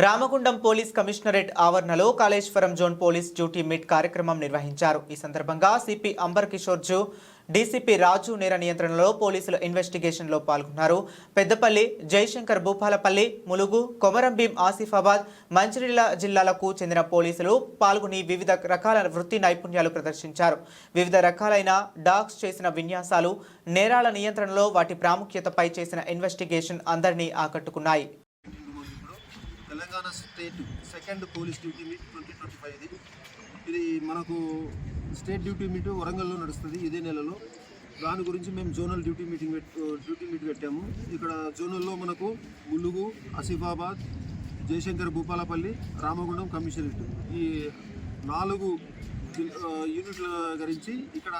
Ramagundam police commissionerate ఆవరణలో Kaleshwaram zone police duty meet కార్యక్రమం నిర్వహించారు. ఈ సందర్భంగా సిపి అంబర్ కిషోర్ జూ, డీసీపీ రాజు నేర నియంత్రణలో పోలీసుల ఇన్వెస్టిగేషన్లో పాల్గొన్నారు. పెద్దపల్లి, జయశంకర్ భూపాలపల్లి, ములుగు, కొమరంభీం, ఆసిఫాబాద్, మంచిర్యాల జిల్లాలకు చెందిన పోలీసులు పాల్గొని వివిధ రకాల వృత్తి నైపుణ్యాలు ప్రదర్శించారు. వివిధ రకాలైన డాగ్స్ చేసిన విన్యాసాలు, నేరాల నియంత్రణలో వాటి ప్రాముఖ్యతపై చేసిన ఇన్వెస్టిగేషన్ అందరినీ ఆకట్టుకున్నాయి. Telangana state second police duty meet 2025 ఇది మనకు స్టేట్ డ్యూటీ మీట్ వరంగల్లో నడుస్తుంది ఇదే నెలలో. దాని గురించి మేము జోనల్ డ్యూటీ మీట్ పెట్టాము. ఇక్కడ జోనల్లో మనకు ములుగు, ఆసిఫాబాద్, జయశంకర్ భూపాలపల్లి, రామగుండం కమిషనరేట్ ఈ 4 యూనిట్ల గురించి ఇక్కడ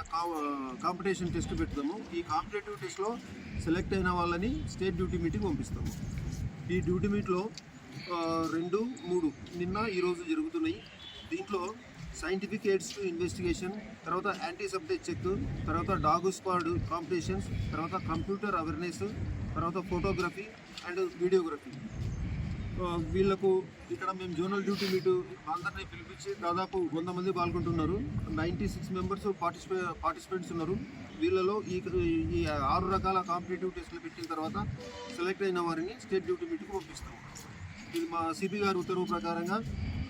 కాంపిటీషన్ టెస్ట్ పెడతాము. ఈ కాంపిటేటివ్ టెస్ట్లో సెలెక్ట్ అయిన వాళ్ళని స్టేట్ డ్యూటీ మీటింగ్ పంపిస్తాము. ఈ డ్యూటీ మీట్లో 2, 3 నిన్న ఈరోజు జరుగుతున్నాయి. దీంట్లో సైంటిఫిక్ ఎయిడ్స్ టు ఇన్వెస్టిగేషన్, తర్వాత యాంటీ సబ్జెక్ట్ చెక్, తర్వాత డాగ్ స్క్వాడ్ కాంపిటీషన్స్, తర్వాత కంప్యూటర్ అవేర్నెస్, తర్వాత ఫోటోగ్రఫీ అండ్ వీడియోగ్రఫీ. వీళ్ళకు ఇక్కడ మేము జోనల్ డ్యూటీ మీట్ అందరినీ పిలిపించి దాదాపు 100 మంది పాల్గొంటున్నారు. 96 మెంబర్స్ పార్టిసిపెంట్స్ ఉన్నారు. వీళ్ళలో ఈ 6 రకాల కాంపిటేటివ్ టెస్టులు పెట్టిన తర్వాత సెలెక్ట్ అయిన వారిని స్టేట్ డ్యూటీ మీట్కి పంపిస్తాము. ఇది మా సిపి గారి ఉత్తర్వు ప్రకారంగా,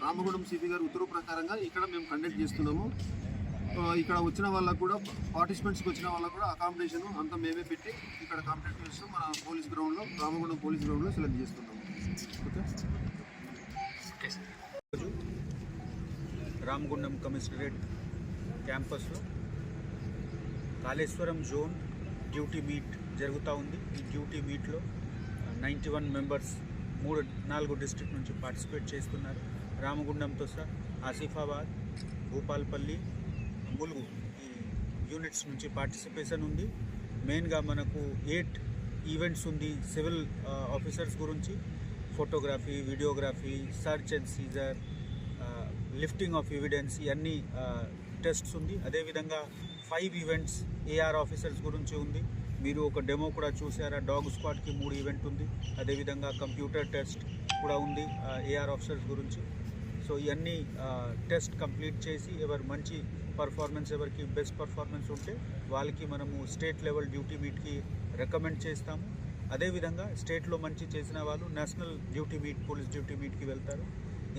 రామగుండం సిపి గారి ఉత్తర్వు ప్రకారంగా ఇక్కడ మేము కండక్ట్ చేస్తున్నాము. ఇక్కడ వచ్చిన వాళ్ళకు కూడా, పార్టిసిపెంట్స్కి వచ్చిన వాళ్ళకు కూడా అకామిడేషన్ అంతా మేమే పెట్టి ఇక్కడ కాంపిటేటివ్స్ మన పోలీస్ గ్రౌండ్లో, రామగుండం పోలీస్ గ్రౌండ్లో సెలెక్ట్ చేస్తున్నాము. రామగుండం కమిషనరేట్ క్యాంపస్లో కాళేశ్వరం జోన్ డ్యూటీ మీట్ జరుగుతూ ఉంది. ఈ డ్యూటీ మీట్లో 91 మెంబర్స్ 3-4 డిస్ట్రిక్ట్ నుంచి పార్టిసిపేట్ చేస్తున్నారు. రామగుండంతో సహా ఆసిఫాబాద్, భూపాలపల్లి, ములుగు ఈ యూనిట్స్ నుంచి పార్టిసిపేషన్ ఉంది. మెయిన్గా మనకు 8 ఈవెంట్స్ ఉంది. సివిల్ ఆఫీసర్స్ గురించి photography, videography, search and seizure, lifting of evidence, ఇవన్నీ టెస్ట్స్ ఉంది. అదేవిధంగా 5 ఈవెంట్స్ ఏఆర్ ఆఫీసర్స్ గురించి ఉంది. మీరు ఒక డెమో కూడా చూసారా. డాగ్ స్క్వాడ్కి 3 ఈవెంట్ ఉంది. అదేవిధంగా కంప్యూటర్ టెస్ట్ కూడా ఉంది ఏఆర్ ఆఫీసర్స్ గురించి. సో ఇవన్నీ టెస్ట్ కంప్లీట్ చేసి ఎవరు మంచి పర్ఫార్మెన్స్, ఎవరికి బెస్ట్ పర్ఫార్మెన్స్ ఉంటే వాళ్ళకి మనము స్టేట్ లెవెల్ డ్యూటీ మీట్కి రికమెండ్ చేస్తాము. అదేవిధంగా స్టేట్లో మంచి చేసిన వాళ్ళు national duty meet, police duty మీట్కి వెళ్తారు.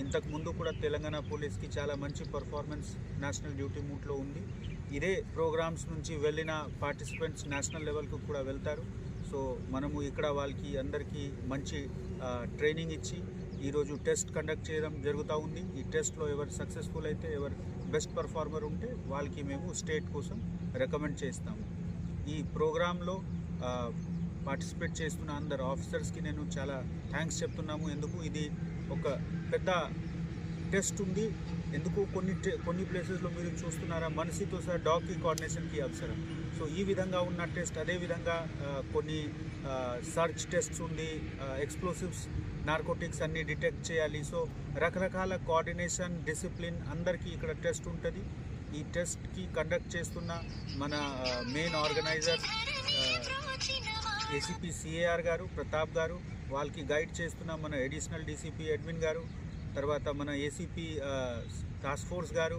ఇంతకు ముందు కూడా తెలంగాణ పోలీస్కి చాలా మంచి పర్ఫార్మెన్స్ నేషనల్ డ్యూటీ మీట్లో ఉంది. ఇదే ప్రోగ్రామ్స్ నుంచి వెళ్ళిన పార్టిసిపెంట్స్ నేషనల్ లెవెల్కు కూడా వెళ్తారు. సో మనము ఇక్కడ వాళ్ళకి అందరికీ మంచి ట్రైనింగ్ ఇచ్చి ఈరోజు టెస్ట్ కండక్ట్ చేయడం జరుగుతూ ఉంది. ఈ టెస్ట్లో ఎవరు సక్సెస్ఫుల్ అయితే, ఎవరు బెస్ట్ పర్ఫార్మర్ ఉంటే వాళ్ళకి మేము స్టేట్ కోసం రికమెండ్ చేస్తాము. ఈ ప్రోగ్రాంలో పార్టిసిపేట్ చేస్తున్న అందరు ఆఫీసర్స్కి నేను చాలా థ్యాంక్స్ చెప్తున్నాము. ఎందుకు ఇది ఒక పెద్ద టెస్ట్ ఉంది. ఎందుకు కొన్ని ప్లేసెస్లో మీరు చూస్తున్నారా, మనిషితో సహా డాగ్కి కోఆర్డినేషన్కి అవసరం. సో ఈ విధంగా ఉన్న టెస్ట్, అదేవిధంగా కొన్ని సర్చ్ టెస్ట్స్ ఉంది, ఎక్స్ప్లోసివ్స్, నార్కోటిక్స్ అన్నీ డిటెక్ట్ చేయాలి. సో రకరకాల కోఆర్డినేషన్, డిసిప్లిన్ అందరికీ ఇక్కడ టెస్ట్ ఉంటుంది. ఈ టెస్ట్కి కండక్ట్ చేస్తున్న మన మెయిన్ ఆర్గనైజర్ ఏసీపీ సిఏఆర్ గారు, ప్రతాప్ గారు, వాళ్ళకి గైడ్ చేస్తున్న మన అడిషనల్ డీసీపీ అడ్మిన్ గారు, తర్వాత మన ఏసీపీ టాస్క్ ఫోర్స్ గారు,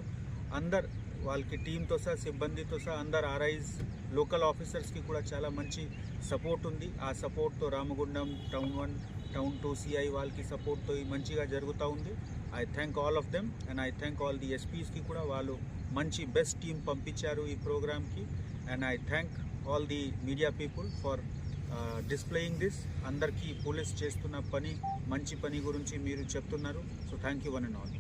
అందరు వాళ్ళకి టీంతో సహా, సిబ్బందితో సహా అందరు ఆర్ఐస్, లోకల్ ఆఫీసర్స్కి కూడా చాలా మంచి సపోర్ట్ ఉంది. ఆ సపోర్ట్తో రామగుండం టౌన్ 1, టౌన్ 2 సిఐ వాళ్ళకి సపోర్ట్తో మంచిగా జరుగుతూ ఉంది. I thank all of them and I thank all the ఎస్పీస్కి కూడా. వాళ్ళు మంచి బెస్ట్ టీం పంపించారు ఈ ప్రోగ్రామ్కి. And I thank all the media people for displaying this. అందరికీ పోలీస్ చేస్తున్న పని, మంచి పని గురించి మీరు చెప్తున్నారు. So thank you one and all.